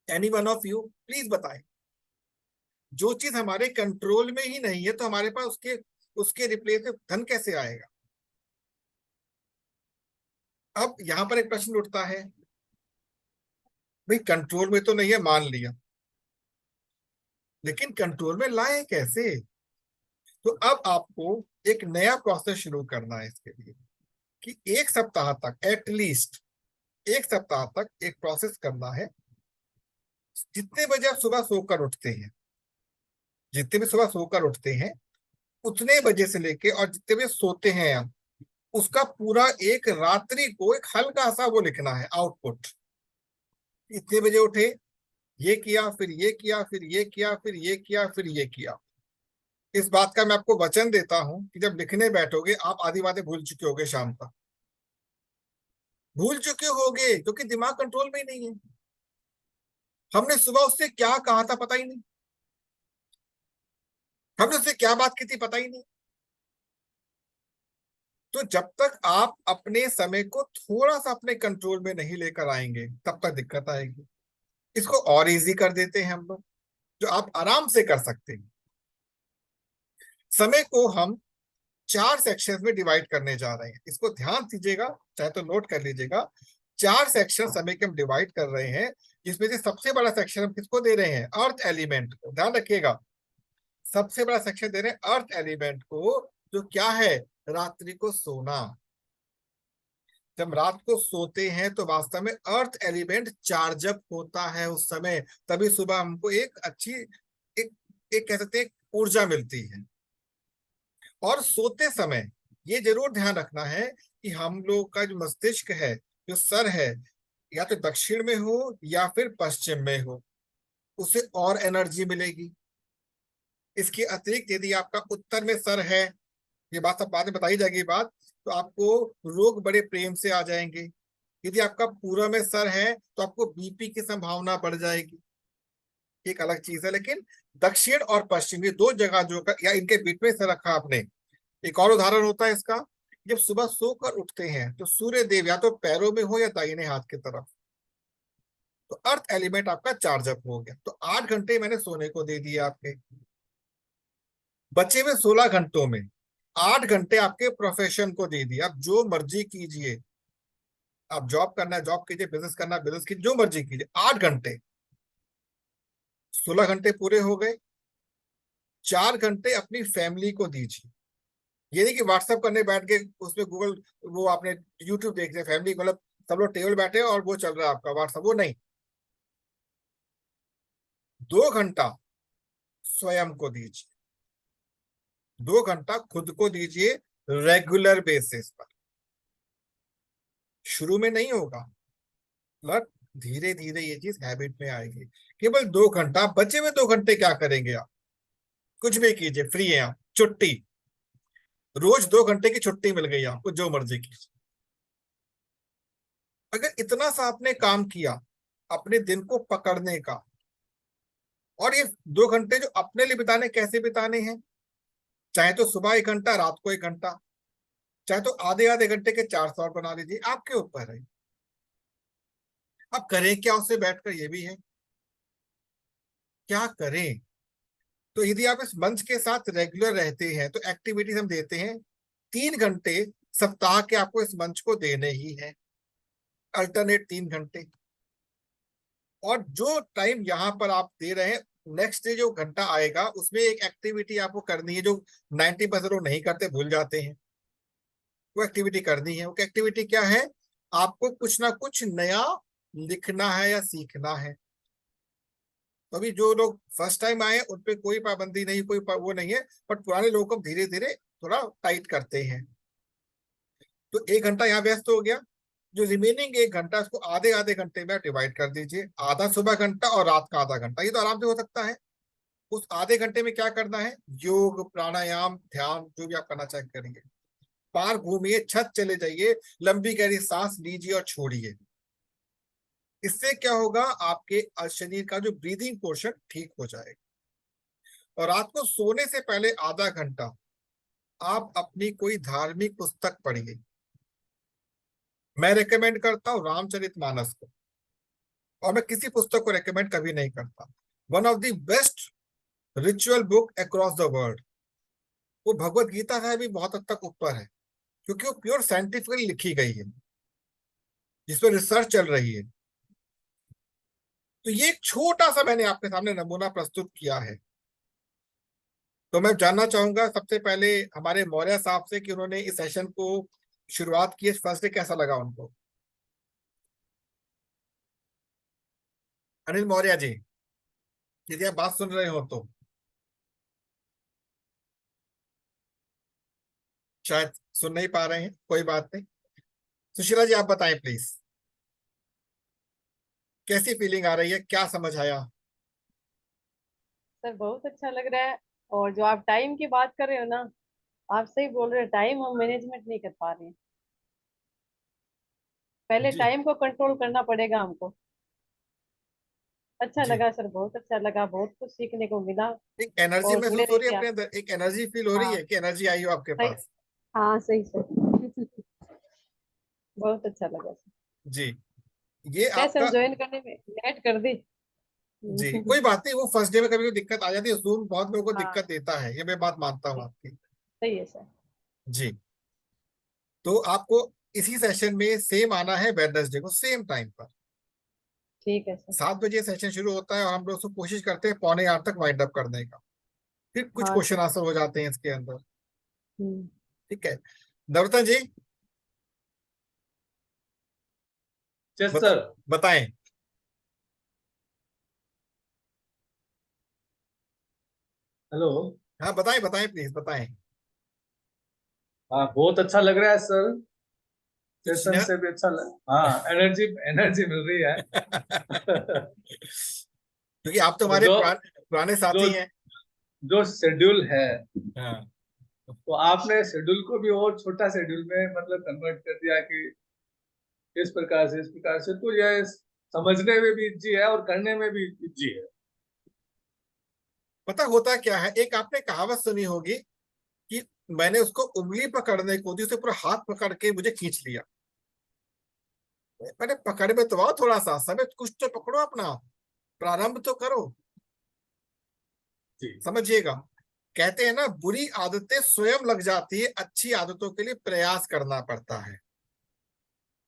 Any one of you please बताएं। जो चीज हमारे कंट्रोल में ही नहीं है तो हमारे पास उसके उसके रिप्लेस में धन कैसे आएगा? अब यहां पर एक प्रश्न उठता है, भाई कंट्रोल में तो नहीं है मान लिया, लेकिन कंट्रोल में लाए कैसे? तो अब आपको एक नया प्रोसेस शुरू करना है इसके लिए कि एक सप्ताह तक, एटलीस्ट एक सप्ताह तक एक प्रोसेस करना है। जितने बजे आप सुबह सोकर उठते हैं, जितने भी सुबह सोकर उठते हैं उतने बजे से लेके और जितने बजे सोते हैं आप, उसका पूरा एक रात्रि को एक हल्का सा वो लिखना है आउटपुट। इतने बजे उठे, ये किया, फिर ये किया, फिर ये किया, फिर ये किया, फिर ये किया। इस बात का मैं आपको वचन देता हूं कि जब लिखने बैठोगे आप आधी बातें भूल चुके होगे, शाम तक भूल चुके होगे, क्योंकि दिमाग कंट्रोल में ही नहीं है। हमने सुबह उससे क्या कहा था पता ही नहीं, हमने उससे क्या बात की थी पता ही नहीं। तो जब तक आप अपने समय को थोड़ा सा अपने कंट्रोल में नहीं लेकर आएंगे तब तक दिक्कत आएगी। इसको और इजी कर देते हैं हम लोग, जो आप आराम से कर सकते हैं। समय को हम 4 सेक्शंस में डिवाइड करने जा रहे हैं, इसको ध्यान दीजिएगा, चाहे तो नोट कर लीजिएगा। 4 सेक्शन समय के हम डिवाइड कर रहे हैं, जिसमें से सबसे बड़ा सेक्शन हम किसको दे रहे हैं? अर्थ एलिमेंट को। ध्यान रखिएगा, सबसे बड़ा सेक्शन दे रहे हैं अर्थ एलिमेंट को, जो क्या है? रात्रि को सोना। जब रात को सोते हैं तो वास्तव में अर्थ एलिमेंट चार्ज अप होता है उस समय, तभी सुबह हमको एक अच्छी एक एक कह सकते हैं ऊर्जा मिलती है। और सोते समय ये जरूर ध्यान रखना है कि हम लोग का जो मस्तिष्क है, जो सर है, या तो दक्षिण में हो या फिर पश्चिम में हो, उसे और एनर्जी मिलेगी। इसके अतिरिक्त यदि आपका उत्तर में सर है, ये बात सब बाद में बताई जाएगी बात, तो आपको रोग बड़े प्रेम से आ जाएंगे। यदि आपका पूर्व में सर है तो आपको बीपी की संभावना बढ़ जाएगी, एक अलग चीज है। लेकिन दक्षिण और पश्चिम ये 2 जगह जो या इनके बीच में सर रखा आपने। एक और उदाहरण होता है इसका, जब सुबह सोकर उठते हैं तो सूर्य देव या तो पैरों में हो या दाहिने हाथ की तरफ, तो अर्थ एलिमेंट आपका चार्ज अप हो गया। तो 8 घंटे मैंने सोने को दे दिए आपके। बचे हुए 16 घंटों में 8 घंटे आपके प्रोफेशन को दे दिए। आप जो मर्जी कीजिए, आप जॉब करना है जॉब कीजिए, बिजनेस करना है बिजनेस कीजिए, जो मर्जी कीजिए। 8 घंटे, 16 घंटे पूरे हो गए। 4 घंटे अपनी फैमिली को दीजिए। ये नहीं कि व्हाट्सएप करने बैठ के उसमें गूगल वो आपने यूट्यूब देख रहे फैमिली, मतलब सब लोग टेबल बैठे और वो चल रहा है आपका व्हाट्सएप, वो नहीं। 2 घंटा स्वयं को दीजिए, 2 घंटा खुद को दीजिए रेगुलर बेसिस पर। शुरू में नहीं होगा, बट धीरे धीरे ये चीज हैबिट में आएगी। केवल 2 घंटा, बचे हुए 2 घंटे क्या करेंगे आप? कुछ भी कीजिए, फ्री है आप, छुट्टी, रोज 2 घंटे की छुट्टी मिल गई आपको, जो मर्जी कीजिए। अगर इतना सा आपने काम किया अपने दिन को पकड़ने का, और ये 2 घंटे जो अपने लिए बिताने, कैसे बिताने हैं? चाहे तो सुबह 1 घंटा, रात को 1 घंटा, चाहे तो आधे आधे घंटे के 4 शॉट बना लीजिए, आपके ऊपर है। अब करें क्या उससे बैठकर, ये भी है, क्या करें? तो यदि आप इस मंच के साथ रेगुलर रहते हैं तो एक्टिविटीज हम देते हैं। 3 घंटे सप्ताह के आपको इस मंच को देने ही है, अल्टरनेट 3 घंटे। और जो टाइम यहाँ पर आप दे रहे हैं, नेक्स्ट डे जो घंटा आएगा उसमें एक एक्टिविटी आपको करनी है, जो 90% लोग नहीं करते, भूल जाते हैं। वो एक्टिविटी करनी है। वो एक्टिविटी क्या है? आपको कुछ ना कुछ नया लिखना है या सीखना है। तो अभी जो लोग फर्स्ट टाइम आए उन पे कोई पाबंदी नहीं, कोई वो नहीं है, बट पुराने लोगों को धीरे धीरे थोड़ा टाइट करते हैं। तो 1 घंटा यहाँ व्यस्त हो गया, जो रिमेनिंग 1 घंटा उसको आधे आधे घंटे में डिवाइड कर दीजिए। आधा सुबह घंटा और रात का आधा घंटा, ये तो आराम से हो सकता है। उस आधे घंटे में क्या करना है? योग, प्राणायाम, ध्यान, जो भी आप करना चाहे करेंगे। पार्क घूमिए, छत चले जाइए, लंबी गहरी सांस लीजिए और छोड़िए। इससे क्या होगा? आपके शरीर का जो ब्रीदिंग पोर्शन ठीक हो जाएगा। और रात को सोने से पहले आधा घंटा आप अपनी कोई धार्मिक पुस्तक पढ़िए। मैं रेकमेंड करता हूं रामचरितमानस को, और मैं किसी पुस्तक को रेकमेंड कभी नहीं करता। One of the best ritual book across the world. वो भगवत गीता है भी बहुत हद तक ऊपर है, क्योंकि वो प्योर साइंटिफिकली लिखी गई है, जिसपे रिसर्च चल रही है। तो ये एक छोटा सा मैंने आपके सामने नमूना प्रस्तुत किया है। तो मैं जानना चाहूंगा सबसे पहले हमारे मौर्य साहब से कि उन्होंने इस सेशन को शुरुआत की, फर्स्ट डे कैसा लगा उनको। अनिल मौर्य जी, यदि आप बात सुन रहे हो तो शायद सुन नहीं पा रहे हैं, कोई बात नहीं। सुशीला जी, आप बताएं प्लीज, कैसी फीलिंग आ रही है, क्या समझ आया। सर बहुत अच्छा लग रहा है। और जो आप टाइम की बात कर रहे हो ना, आप सही बोल रहे हो, टाइम हम मैनेजमेंट नहीं कर पा रहे हैं। पहले जी टाइम को कंट्रोल करना पड़ेगा हमको। अच्छा जी, लगा सर, बहुत अच्छा लगा, बहुत कुछ सीखने को मिला। एक एनर्जी और जुड़े महसूस हो रही है रहिए अपने आप। अंदर, एक एनर्जी फील हो रही हाँ है कि एनर्जी आई हो आपके सही। पास। हाँ सही सर। बहुत अच्छा लगा सर। जी, ये क्या सर, आपका। ज्वाइन करने में लेट कर दी। जी कोई बात नहीं, वो फर्स्ट डे में कभी कोई दिक्कत आ जाती है, जूम बहुत लोगों को हाँ दिक्कत देता है, ये मैं बात मानता हूँ आपकी। सही है सर। जी, तो आपको इसी सेशन में सेम आना है वेडनेसडे को सेम टाइम पर। ठीक है सर। 7 बजे सेशन शुरू होता है और हम लोग सब कोशिश करते हैं 7:45 तक वाइंड अप करने का। फिर कुछ हाँ क्वेश्चन सर। आंसर हो जाते हैं इसके अंदर। हम्म। ठीक है, नवरत्न जी यस बता, सर। बताएं। हेलो। हाँ बताएं बताएं, प्लीज बताएं। हाँ, बहुत अच्छा लग रहा है सर। कुछ सेशन न... से भी अच्छा हाँ, एनर्जी एनर्जी मिल रही है। क्योंकि आप तो तो हमारे पुराने जो साथी हैं। जो शेड्यूल है, हाँ, तो आपने शेड्यूल को भी और छोटा शेड्यूल में मतलब कन्वर्ट कर दिया कि इस प्रकार से इस प्रकार से, तो यह समझने में भी इजी है और करने में भी इजी है। पता होता क्या है, एक आपने कहावत सुनी होगी कि मैंने उसको उंगली पकड़ने को दी, उसे पूरा हाथ पकड़ के मुझे खींच लिया। मैंने पकड़ में तो आओ, थोड़ा सा समय कुछ तो पकड़ो, अपना प्रारंभ तो करो। जी समझिएगा, कहते हैं ना, बुरी आदतें स्वयं लग जाती है, अच्छी आदतों के लिए प्रयास करना पड़ता है।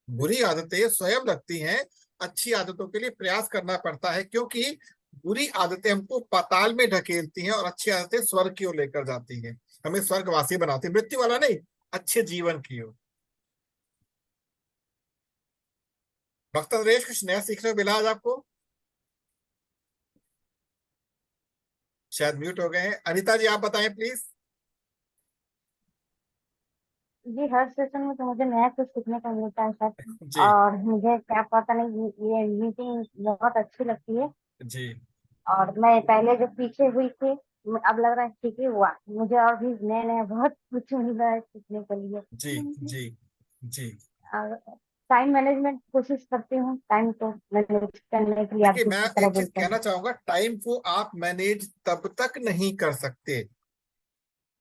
बुरी आदतें स्वयं लगती हैं, अच्छी आदतों के लिए प्रयास करना पड़ता है, क्योंकि बुरी आदतें हमको पाताल में ढकेलती हैं और अच्छी आदतें स्वर्ग की ओर लेकर जाती हैं, हमें स्वर्गवासी बनाती है, मृत्यु वाला नहीं, अच्छे जीवन की ओर। डॉक्टर नरेश, कुछ नया सीखने को मिला आज आपको? शायद म्यूट हो गए हैं। अनिता जी, आप बताएं प्लीज। जी, हर सेशन में तो मुझे नया कुछ सीखने को मिलता है सर। जी और मुझे क्या पता नहीं, ये मीटिंग बहुत अच्छी लगती है। जी और मैं पहले जो पीछे हुई थी, अब लग रहा है ठीक ही हुआ मुझे, और भी नए नए बहुत कुछ मिल रहा है सीखने के लिए। जी जी जी। और टाइम मैनेजमेंट कोशिश करती हूँ, टाइम को मैनेज करने के लिए, आप देखिए, मैं जिस तरह एक चीज बोलते कहना हैं। चाहूंगा, टाइम को आप मैनेज तब तक नहीं कर सकते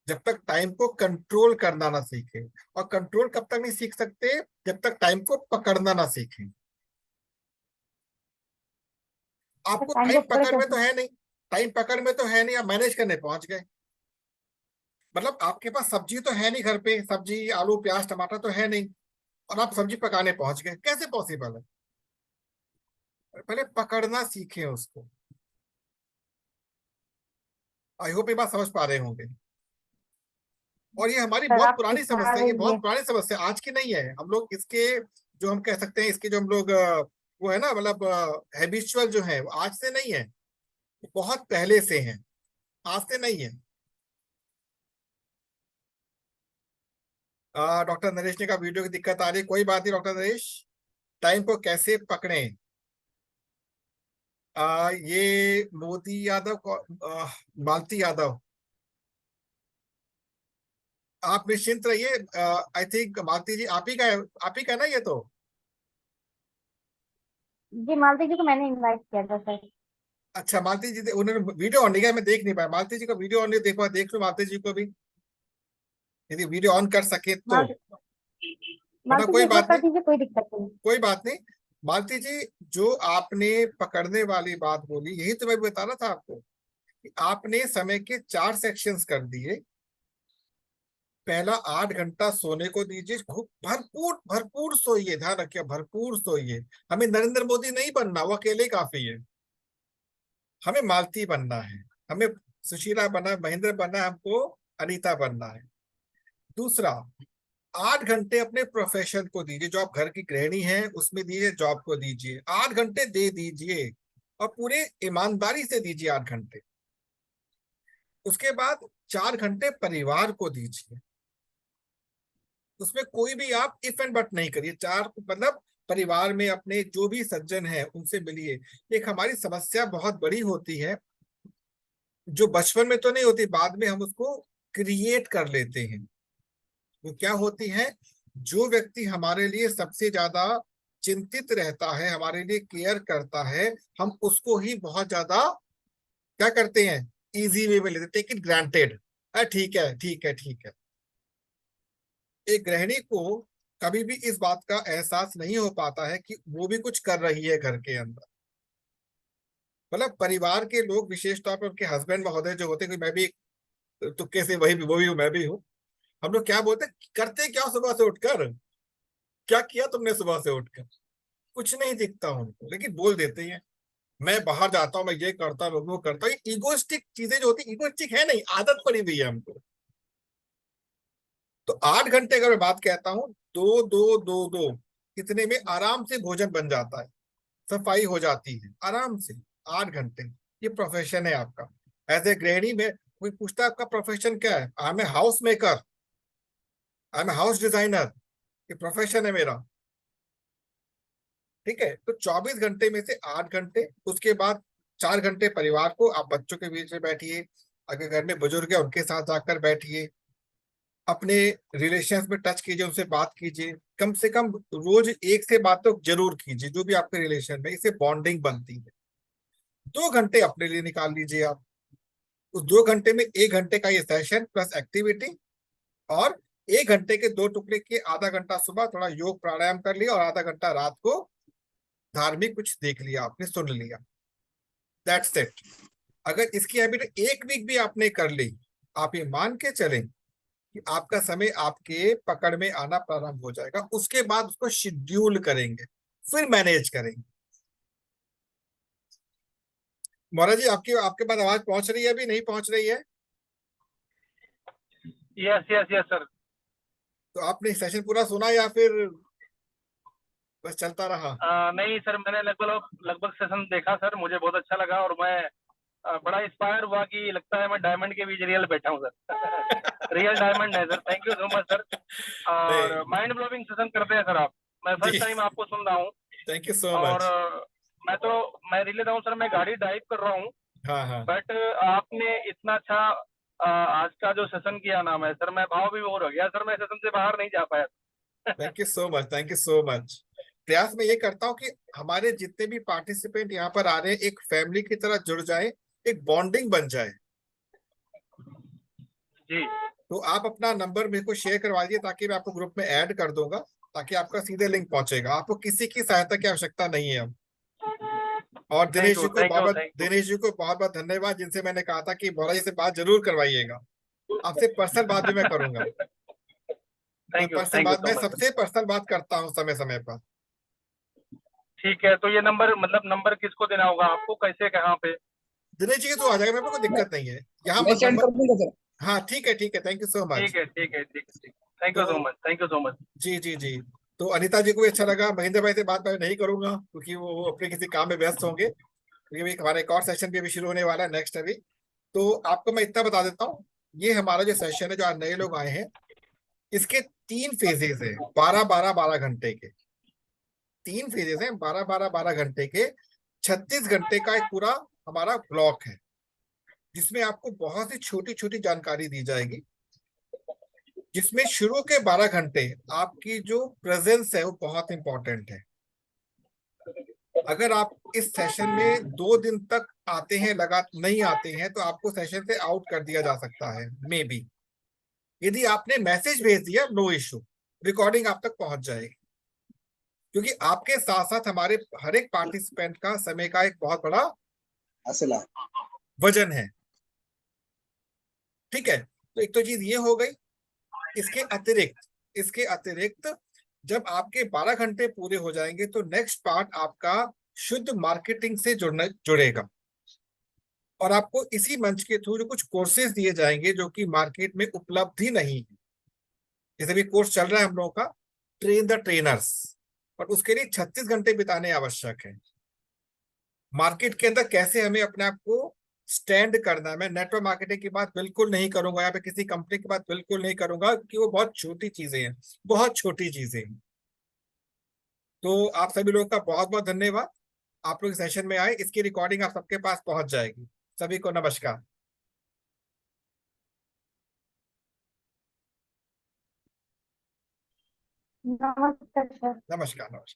जब तक टाइम को कंट्रोल करना ना सीखे। और कंट्रोल कब तक नहीं सीख सकते, जब तक टाइम को पकड़ना ना सीखें। तो आपको टाइम टाइम को पकड़े पकड़ में तो कैसे? है नहीं, टाइम पकड़ में तो है नहीं, आप मैनेज करने पहुंच गए। मतलब आपके पास सब्जी तो है नहीं घर पे, सब्जी आलू प्याज टमाटर तो है नहीं, और आप सब्जी पकाने पहुंच गए, कैसे पॉसिबल है? पहले पकड़ना सीखें उसको। आई होप ये बात समझ पा रहे होंगे। और ये हमारी सर बहुत आप पुरानी सिखा समस्या है, ये बहुत दीजिए। पुरानी समस्या, आज की नहीं है। हम लोग इसके जो हम कह सकते हैं, इसके जो हम लोग वो है ना, मतलब हैबिचुअल जो है, वो आज से नहीं है, बहुत पहले से है, आज से नहीं है। डॉक्टर नरेश ने कहा वीडियो की दिक्कत आ रही है, कोई बात नहीं डॉक्टर नरेश, टाइम को कैसे पकड़ें। ये मोदी यादव मालती यादव, आप निश्चिंत रहिए। आई थिंक मालती जी आप ही का है, आप ही का है ना ये तो। जी, मालती जी को मैंने इनवाइट किया था सर। अच्छा, मालती जी उन्होंने वीडियो ऑन नहीं किया, मैं देख नहीं पाया। मालती जी का वीडियो ऑन नहीं देख पाया, देख लो मालती जी को भी, यदि वीडियो ऑन कर सके तो। मालती वरना मालती जी कोई एक बार बात कर नहीं, दीजिए, कोई दिक्कत नहीं। कोई बात नहीं। मालती जी, जो आपने पकड़ने वाली बात बोली, यही तो मैं बता रहा था आपको कि आपने समय के 4 सेक्शंस कर दिए। पहला 8 घंटा सोने को दीजिए, खूब भरपूर भरपूर सोइए, ध्यान रखिए भरपूर सोइए। हमें नरेंद्र मोदी नहीं बनना, वो अकेले ही काफी है। हमें मालती बनना है, हमें सुशीला बनना, महेंद्र बनना, हमको अनीता बनना है। दूसरा, 8 घंटे अपने प्रोफेशन को दीजिए, जो आप घर की गृहिणी हैं उसमें दीजिए, जॉब को दीजिए, 8 घंटे दे दीजिए और पूरे ईमानदारी से दीजिए 8 घंटे। उसके बाद 4 घंटे परिवार को दीजिए, उसमें कोई भी आप इफ एंड बट नहीं करिए। 4 मतलब परिवार में अपने जो भी सज्जन हैं उनसे मिलिए। एक हमारी समस्या बहुत बड़ी होती है, जो बचपन में तो नहीं होती, बाद में हम उसको क्रिएट कर लेते हैं। वो क्या होती है, जो व्यक्ति हमारे लिए सबसे ज्यादा चिंतित रहता है, हमारे लिए केयर करता है, हम उसको ही बहुत ज्यादा क्या करते हैं, इजी वे में लेते, टेक इट ग्रांटेड। ठीक है ठीक है ठीक है। एक गृहिणी को कभी भी इस बात का एहसास नहीं हो पाता है कि वो भी कुछ कर रही है घर के अंदर। मतलब परिवार के लोग, विशेष तौर पर उनके हस्बैंड महोदय जो होते हैं, मैं भी तुक्के से वही वो भी हूँ, मैं भी हूँ। हम लोग क्या बोलते हैं, करते क्या सुबह से उठकर, क्या किया तुमने सुबह से उठकर? कुछ नहीं दिखता उनको, लेकिन बोल देते हैं मैं बाहर जाता हूँ, मैं ये करता हूँ, वो करता हूँ। ईगोइस्टिक चीजें जो होती, ईगोइस्टिक है नहीं, आदत पड़ी हुई है हमको। तो 8 घंटे अगर मैं बात कहता हूँ, 2 2 2 2 कितने में आराम से भोजन बन जाता है, सफाई हो जाती है आराम से। 8 घंटे, ये प्रोफेशन है आपका। एज ए गृहिणी में कोई पूछता है आपका प्रोफेशन क्या है, I am a house maker, I am a house designer, ये प्रोफेशन है मेरा। ठीक है, तो 24 घंटे में से 8 घंटे, उसके बाद 4 घंटे परिवार को, आप बच्चों के बीच में बैठिए, अगर घर में बुजुर्ग है उनके साथ जाकर बैठिए, अपने रिलेशंस में टच कीजिए, उनसे बात कीजिए, कम से कम रोज 1 से बात तो जरूर कीजिए, जो भी आपके रिलेशन में, इससे बॉन्डिंग बनती है। 2 घंटे अपने लिए निकाल लीजिए आप। उस 2 घंटे में 1 घंटे का ये सेशन प्लस एक्टिविटी, और 1 घंटे के 2 टुकड़े किए, आधा घंटा सुबह थोड़ा योग प्राणायाम कर लिया और आधा घंटा रात को धार्मिक कुछ देख लिया, आपने सुन लिया। That's it. अगर इसकी हैबिट 1 वीक भी आपने कर ली, आप ये मान के चलें कि आपका समय आपके पकड़ में आना प्रारंभ हो जाएगा। उसके बाद उसको शेड्यूल करेंगे, फिर मैनेज करेंगे। मोरा जी, आपके आपके पास आवाज पहुंच रही है, अभी नहीं पहुंच रही है? Yes yes yes sir. तो आपने सेशन पूरा सुना या फिर बस चलता रहा? नहीं सर, मैंने लगभग लगभग सेशन देखा सर, मुझे बहुत अच्छा लगा और मैं बड़ा इंस्पायर हुआ कि लगता है मैं डायमंड के बीच रियल बैठा हूँ सर। रियल डायमंड है sir. Thank you so much sir. और माइंड ब्लोइंग सेशन करते हैं सर आप। मैं फर्स्ट टाइम आपको सुन रहा हूँ। थैंक यू सो और मच। मैं रिले रहा हूँ सर, मैं गाड़ी ड्राइव कर रहा हूँ। हाँ हाँ, बट आपने इतना अच्छा आज का जो सेशन किया नाम है सर, मैं भाव विभोर हो गया सर, मैं सेशन से बाहर नहीं जा पाया। Thank you so much, thank you so much. प्रयास मैं ये करता हूँ कि हमारे जितने भी पार्टिसिपेंट यहाँ पर आ रहे हैं, एक फैमिली की तरह जुड़ जाए, एक बॉन्डिंग बन जाए। जी तो आप अपना नंबर मेरे को शेयर करवा दीजिए, ताकि मैं आपको ग्रुप में ऐड कर दूंगा, ताकि आपका सीधे लिंक पहुंचेगा। आपको किसी की सहायता की आवश्यकता नहीं है। और दिनेश जी को बहुत दिनेश जी को बहुत बहुत धन्यवाद, जिनसे मैंने कहा था कि बोरा जी से बात जरूर करवाइएगा। आपसे पर्सनल बात भी मैं करूंगा। थैंक यू पर्सनल बात, सो मैं मच। सबसे पर्सनल बात करता हूँ समय समय पर। ठीक है, तो ये नंबर मतलब नंबर किसको देना होगा आपको, कैसे, कहाँ पे? दिनेश जी तो आ जाएगा, मेरे को कोई दिक्कत नहीं है यहाँ मैं सेंड कर नंबर। दूंगा सर। हाँ ठीक है ठीक है, थैंक यू सो मच। ठीक है ठीक है ठीक है। Thank you so much, thank you so much. जी जी जी। तो अनीता जी को भी अच्छा लगा। महेंद्र भाई से बात मैं नहीं करूंगा, क्योंकि वो अपने किसी काम में व्यस्त होंगे, क्योंकि अभी हमारा एक और सेशन भी अभी शुरू होने वाला है नेक्स्ट अभी। तो आपको मैं इतना बता देता हूँ, ये हमारा जो सेशन है, जो आज नए लोग आए हैं, इसके 3 फेजेस है, 12 12 12 घंटे के 3 फेजेस हैं, 12 12 12 घंटे के 36 घंटे का एक पूरा हमारा ब्लॉक है, जिसमें आपको बहुत ही छोटी छोटी जानकारी दी जाएगी। जिसमें शुरू के 12 घंटे आपकी जो प्रेजेंस है वो बहुत इंपॉर्टेंट है। अगर आप इस सेशन में 2 दिन तक आते हैं, लगातार नहीं आते हैं, तो आपको सेशन से आउट कर दिया जा सकता है, मे बी। यदि आपने मैसेज भेज दिया, नो इश्यू, रिकॉर्डिंग आप तक पहुंच जाएगी। क्योंकि आपके साथ साथ हमारे हर एक पार्टिसिपेंट का समय का एक बहुत बड़ा असला वजन है। ठीक है, तो एक तो चीज ये हो गई। इसके अतिरिक्त जब आपके 12 घंटे पूरे हो जाएंगे तो नेक्स्ट पार्ट आपका शुद्ध मार्केटिंग से जुड़ेगा। और आपको इसी मंच के थ्रू जो कुछ कोर्सेज दिए जाएंगे जो कि मार्केट में उपलब्ध ही नहीं है। जैसे भी कोर्स चल रहा है हम लोगों का ट्रेन द ट्रेनर्स, और उसके लिए 36 घंटे बिताने आवश्यक है। मार्केट के अंदर कैसे हमें अपने आप को स्टैंड करना है। मैं नेटवर्क मार्केटिंग की बात बिल्कुल नहीं करूंगा, यहाँ पे किसी कंपनी की बात बिल्कुल नहीं करूंगा, कि वो बहुत छोटी चीजें हैं, बहुत छोटी चीजें हैं। तो आप सभी लोगों का बहुत बहुत धन्यवाद। आप लोग सेशन में आए, इसकी रिकॉर्डिंग आप सबके पास पहुंच जाएगी। सभी को नमस्कार। नमस्कार सर। नमस्कार नमस्कार।